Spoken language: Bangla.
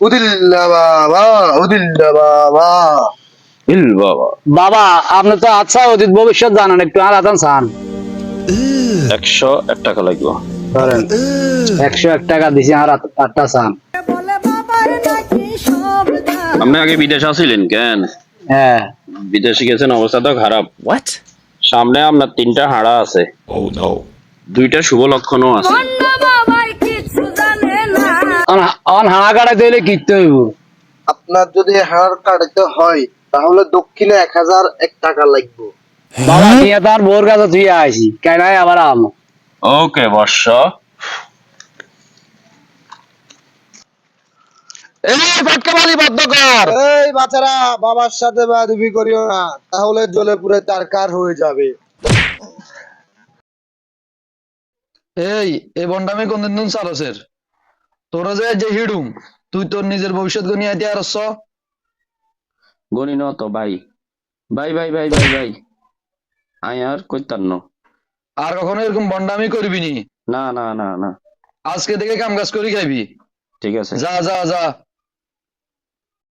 উদিল্লা বাবা, উদিল্লা বাবা। ইল বাবা, বাবা আপনি তো আচ্ছা অতীত ভবিষ্যৎ জানেন, একটু আলাদা চান। 101 টাকা লাগবে। ধরেন 101 টাকা দিছি, আর 8টা চান। আপনি আগে বিদেশে আছিলেন কেন? হ্যাঁ, বিদেশে গেছেন, অবস্থা তো খারাপ। What? সামনে আপনার 3টা হাড়া আছে, Oh no. 2টা শুভ লক্ষণও আছে। অন হাড়া কাটাইতে হইলে কিনতে হইব। আপনার যদি হাড় কাটাতে হয় তাহলে দক্ষিণে 1001 টাকা লাগবে। বাবা টিয়া তার বোর কাছে তুই আইছি, কেন আবার আম। ওকে বর্ষ। এই ফটকাবালি বদ্ধ কর। এই বাচ্চারা, বাবার সাথে বেয়াদবি করিও না, তাহলে জ্বলে পুড়ে তারকার হয়ে যাবে। এই বন্ডামি কোনদিন দিন চালসের তোরা যে হিডুম তুই তোর নিজের ভবিষ্যৎ গনিয়ে আইতে আর গনি ন তো ভাই, ভাই ভাই ভাই ভাই ভাই, আই আর কইতাম ন। আর কখনো এরকম বন্ডামি করবি নি। না না না না, আজকে থেকে কাম কাজ করি খাইবি। ঠিক আছে। যা যা যা।